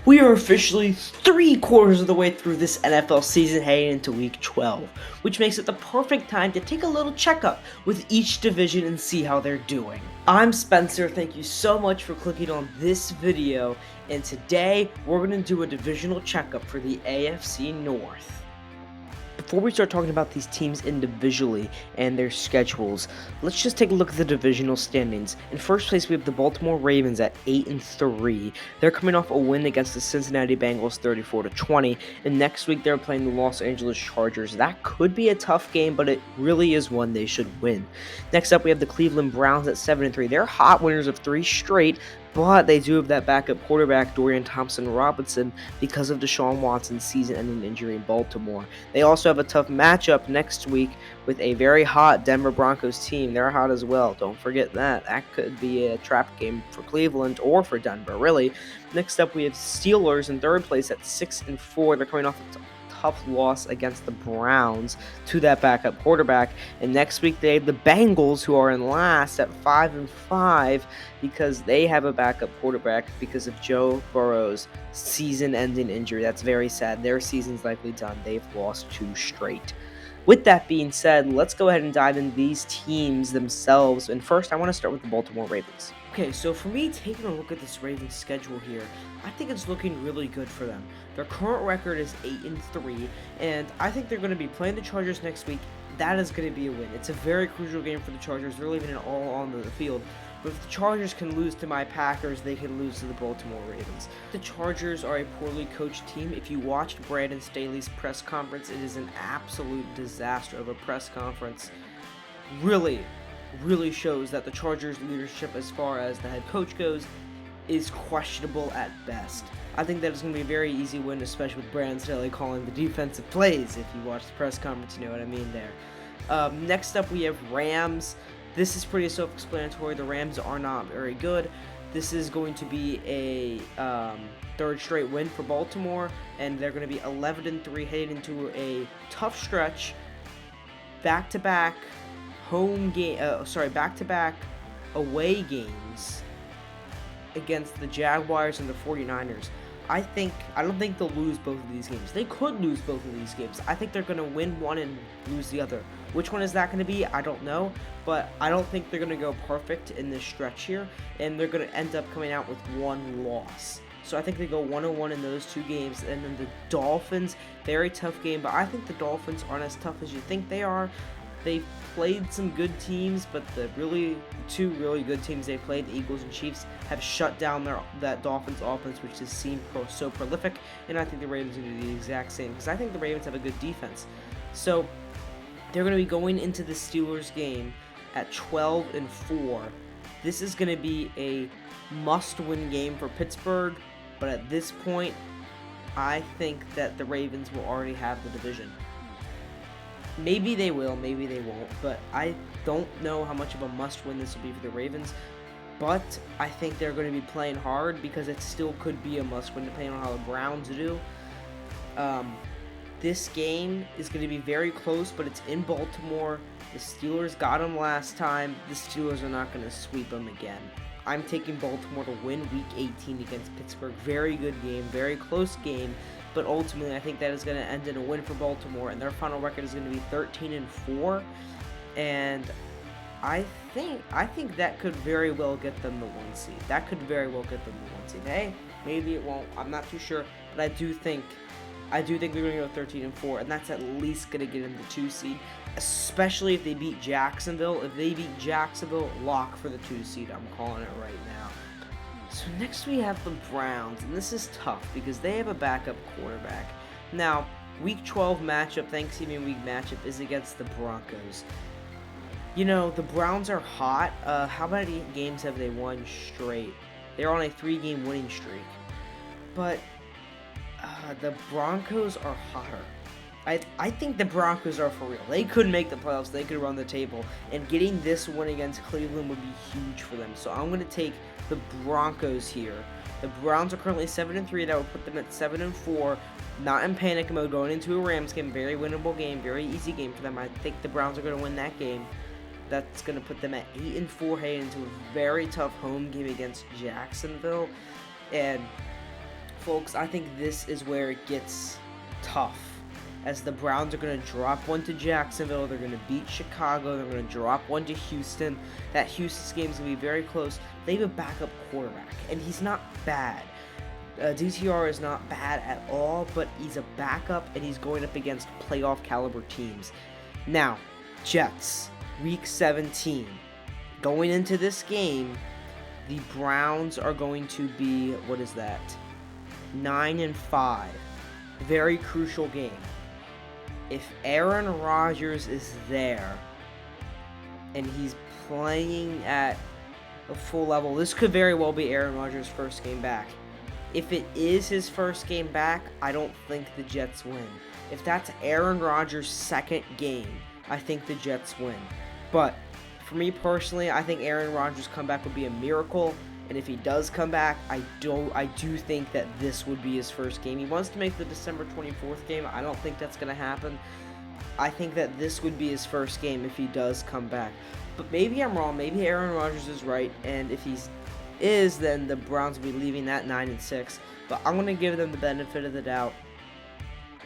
We are officially 3/4 of the way through this NFL season heading into week 12, which makes it the perfect time to take a little checkup with each division and see how they're doing. I'm Spencer, thank you so much for clicking on this video, and today we're going to do a divisional checkup for the AFC North. Before we start talking about these teams individually and their schedules, let's just take a look at the divisional standings. In first place, we have the Baltimore Ravens at 8-3. They're coming off a win against the Cincinnati Bengals 34-20, and next week they're playing the Los Angeles Chargers. That could be a tough game, but it really is one they should win. Next up, we have the Cleveland Browns at 7-3. They're hot winners of 3 straight, but they do have that backup quarterback, Dorian Thompson-Robinson, because of Deshaun Watson's season-ending injury in Baltimore. They also have a tough matchup next week with a very hot Denver Broncos team. They're hot as well. Don't forget that. That could be a trap game for Cleveland or for Denver, really. Next up, we have Steelers in third place at 6-4. They're coming off a tough loss against the Browns to that backup quarterback. And next week they have the Bengals, who are in last at 5-5 because they have a backup quarterback because of Joe Burrow's season-ending injury. That's very sad. Their season's likely done. They've lost 2 straight. With that being said, let's go ahead and dive into these teams themselves. And first, I want to start with the Baltimore Ravens. Okay, so for me, taking a look at this Ravens schedule here, I think it's looking really good for them. Their current record is 8-3, and I think they're going to be playing the Chargers next week. That is going to be a win. It's a very crucial game for the Chargers. They're leaving it all on the field. But if the Chargers can lose to my Packers, they can lose to the Baltimore Ravens. The Chargers are a poorly coached team. If you watched Brandon Staley's press conference, it is an absolute disaster of a press conference. Really shows that the Chargers' leadership as far as the head coach goes is questionable at best. I think that is going to be a very easy win, especially with Brandon Staley calling the defensive plays. If you watch the press conference, you know what I mean there. Next up, we have Rams. This is pretty self-explanatory. The Rams are not very good. This is going to be a third straight win for Baltimore, and they're going to be 11-3 heading into a tough stretch. Back-to-back back-to-back away games against the Jaguars and the 49ers. I don't think they'll lose both of these games. They could lose both of these games. I think they're going to win one and lose the other. Which one is that going to be? I don't know. But I don't think they're going to go perfect in this stretch here. And they're going to end up coming out with one loss. So I think they go 1-1 in those 2 games. And then the Dolphins, very tough game. But I think the Dolphins aren't as tough as you think they are. They've played some good teams, but the 2 really good teams they played, the Eagles and Chiefs, have shut down that Dolphins offense, which has seemed so prolific. And I think the Ravens are going to do the exact same, because I think the Ravens have a good defense. So they're going to be going into the Steelers game at 12-4. This is going to be a must-win game for Pittsburgh, but at this point, I think that the Ravens will already have the division. Maybe they will, maybe they won't, but I don't know how much of a must-win this will be for the Ravens. But I think they're going to be playing hard because it still could be a must-win depending on how the Browns do. This game is going to be very close, but it's in Baltimore. The Steelers got them last time. The Steelers are not going to sweep them again. I'm taking Baltimore to win Week 18 against Pittsburgh. Very good game, very close game. But ultimately, I think that is going to end in a win for Baltimore, and their final record is going to be 13-4. And I think that could very well get them the 1 seed. That could very well get them the 1 seed. Hey, maybe it won't. I'm not too sure, but I do think they're going to go 13-4, and that's at least going to get them the 2 seed, especially if they beat Jacksonville. If they beat Jacksonville, lock for the 2 seed. I'm calling it right now. So next we have the Browns, and this is tough because they have a backup quarterback. Now, Week 12 matchup, Thanksgiving week matchup, is against the Broncos. You know, the Browns are hot. How many games have they won straight? They're on a 3-game winning streak. But the Broncos are hotter. I think the Broncos are for real. They could make the playoffs. They could run the table. And getting this win against Cleveland would be huge for them. So I'm going to take the Broncos here. The Browns are currently 7-3. That would put them at 7-4. Not in panic mode going into a Rams game. Very winnable game. Very easy game for them. I think the Browns are going to win that game. That's going to put them at 8-4 heading into a very tough home game against Jacksonville. And folks, I think this is where it gets tough, as the Browns are going to drop one to Jacksonville, they're going to beat Chicago, they're going to drop one to Houston. That Houston's game is going to be very close. They have a backup quarterback, and he's not bad. DTR is not bad at all, but he's a backup, and he's going up against playoff caliber teams. Now, Jets, Week 17. Going into this game, the Browns are going to be, 9-5. Very crucial game. If Aaron Rodgers is there and he's playing at a full level, this could very well be Aaron Rodgers' first game back. If it is his first game back, I don't think the Jets win. If that's Aaron Rodgers' second game, I think the Jets win. But for me personally, I think Aaron Rodgers' comeback would be a miracle. And if he does come back, I do think that this would be his first game. He wants to make the December 24th game. I don't think that's going to happen. I think that this would be his first game if he does come back. But maybe I'm wrong. Maybe Aaron Rodgers is right. And if he is, then the Browns will be leaving that 9-6. But I'm going to give them the benefit of the doubt.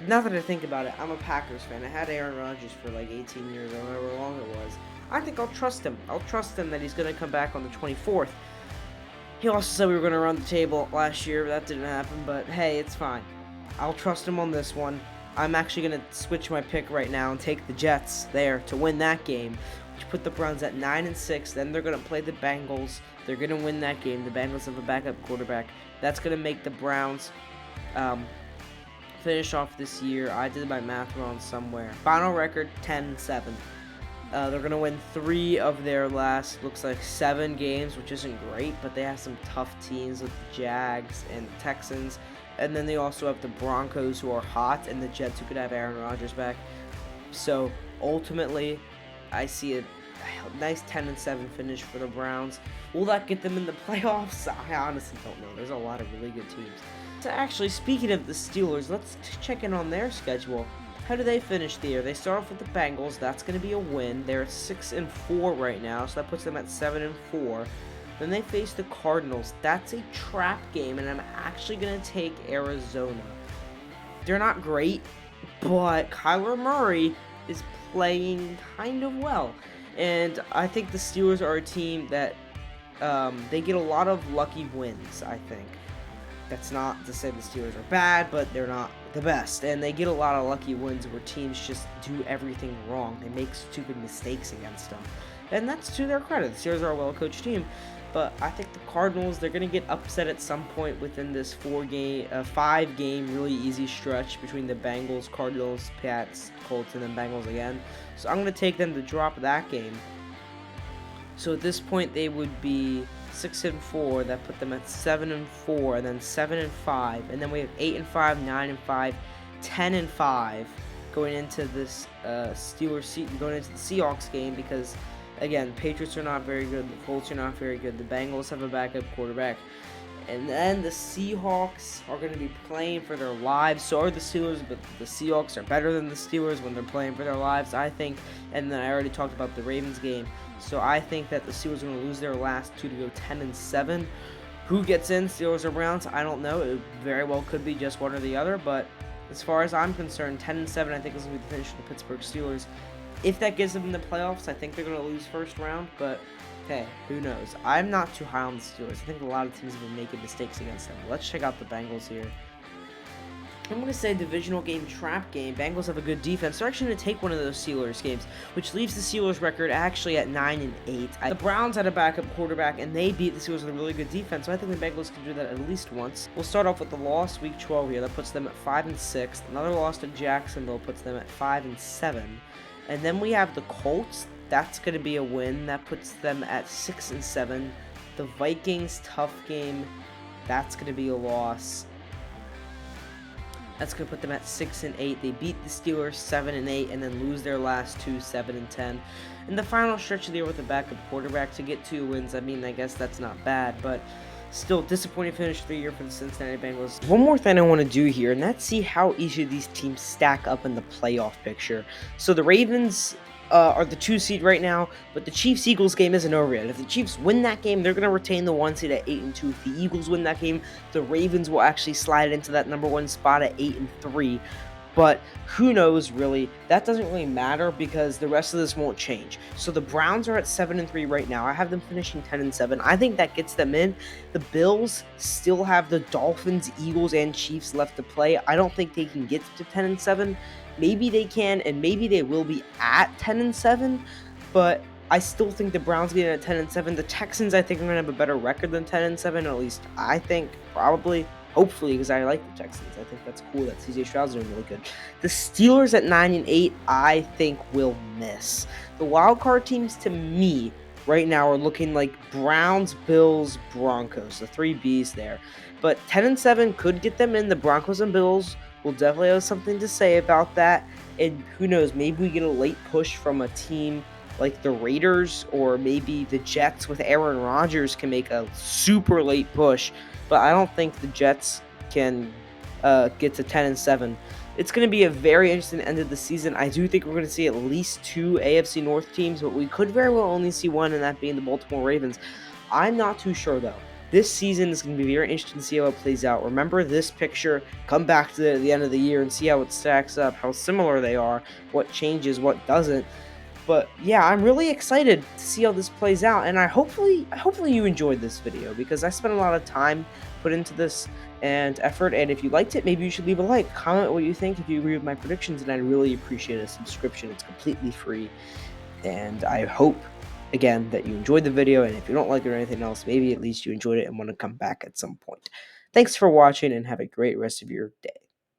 Now that I think about it, I'm a Packers fan. I had Aaron Rodgers for like 18 years or however long it was. I think I'll trust him. I'll trust him that he's going to come back on the 24th. He also said we were going to run the table last year, but that didn't happen. But hey, it's fine. I'll trust him on this one. I'm actually going to switch my pick right now and take the Jets there to win that game, which put the Browns at 9-6. Then they're going to play the Bengals. They're going to win that game. The Bengals have a backup quarterback. That's going to make the Browns finish off this year. I did my math wrong somewhere. Final record, 10-7. They're going to win 3 of their last, looks like 7 games, which isn't great, but they have some tough teams with the Jags and the Texans. And then they also have the Broncos, who are hot, and the Jets, who could have Aaron Rodgers back. So, ultimately, I see a nice 10-7 finish for the Browns. Will that get them in the playoffs? I honestly don't know. There's a lot of really good teams. So actually, speaking of the Steelers, let's check in on their schedule. How do they finish the year? They start off with the Bengals. That's going to be a win. They're at 6-4 right now, so that puts them at 7-4. Then they face the Cardinals. That's a trap game, and I'm actually going to take Arizona. They're not great, but Kyler Murray is playing kind of well. And I think the Steelers are a team that they get a lot of lucky wins, I think. That's not to say the Steelers are bad, but they're not the best. And they get a lot of lucky wins where teams just do everything wrong. They make stupid mistakes against them. And that's to their credit. The Steelers are a well-coached team. But I think the Cardinals, they're going to get upset at some point within this 5-game really easy stretch between the Bengals, Cardinals, Pats, Colts, and then Bengals again. So I'm going to take them to drop that game. So at this point, they would be 6-4. That put them at 7-4, and then 7-5, and then we have 8-5, 9-5, 10-5 going into this going into the Seahawks game, because again, Patriots are not very good, the Colts are not very good, the Bengals have a backup quarterback, and then the Seahawks are going to be playing for their lives. So are the Steelers, but the Seahawks are better than the Steelers when they're playing for their lives, I think. And then I already talked about the Ravens game. So I think that the Steelers are going to lose their last 2 to go 10-7. Who gets in, Steelers or Browns? I don't know. It very well could be just one or the other. But as far as I'm concerned, 10-7 I think is going to be the finish of the Pittsburgh Steelers. If that gives them in the playoffs, I think they're going to lose first round. But hey, who knows? I'm not too high on the Steelers. I think a lot of teams have been making mistakes against them. Let's check out the Bengals here. I'm going to say divisional game, trap game. Bengals have a good defense. They're actually going to take one of those Steelers games, which leaves the Steelers record actually at 9-8. The Browns had a backup quarterback, and they beat the Steelers with a really good defense, so I think the Bengals can do that at least once. We'll start off with the loss, Week 12 here. That puts them at 5-6. Another loss to Jacksonville puts them at 5-7. And then we have the Colts. That's going to be a win. That puts them at 6-7. The Vikings, tough game. That's going to be a loss. That's going to put them at 6-8. They beat the Steelers 7-8 and then lose their last 2, 7-10. In the final stretch of the year with a backup quarterback to get 2 wins, I mean, I guess that's not bad, but still disappointing finish of the year for the Cincinnati Bengals. One more thing I want to do here, and that's see how each of these teams stack up in the playoff picture. So the Ravens are the 2 seed right now, but the Chiefs Eagles game isn't over yet. If the Chiefs win that game, they're going to retain the 1 seed at 8-2. If the Eagles win that game, the Ravens will actually slide into that number 1 spot at 8-3. But who knows, really? That doesn't really matter because the rest of this won't change. So the Browns are at 7-3 right now. I have them finishing 10-7. I think that gets them in. The Bills still have the Dolphins, Eagles, and Chiefs left to play. I don't think they can get to 10-7. Maybe they can, and maybe they will be at 10-7. But I still think the Browns getting at 10-7. The Texans, I think, are going to have a better record than 10-7. At least I think, probably. Hopefully, because I like the Texans. I think that's cool that CJ Stroud's doing really good. The Steelers at 9-8, I think will miss. The wild card teams to me right now are looking like Browns, Bills, Broncos, the 3 Bs there. But 10-7 could get them in. The Broncos and Bills will definitely have something to say about that. And who knows, maybe we get a late push from a team like the Raiders, or maybe the Jets with Aaron Rodgers can make a super late push. But I don't think the Jets can get to 10-7. It's going to be a very interesting end of the season. I do think we're going to see at least 2 AFC North teams, but we could very well only see one, and that being the Baltimore Ravens. I'm not too sure, though. This season is going to be very interesting to see how it plays out. Remember this picture. Come back to the end of the year and see how it stacks up, how similar they are, what changes, what doesn't. But yeah, I'm really excited to see how this plays out, and hopefully you enjoyed this video, because I spent a lot of time put into this and effort. And if you liked it, maybe you should leave a like, comment what you think if you agree with my predictions, and I'd really appreciate a subscription. It's completely free, and I hope again that you enjoyed the video. And if you don't like it or anything else, maybe at least you enjoyed it and want to come back at some point. Thanks for watching, and have a great rest of your day.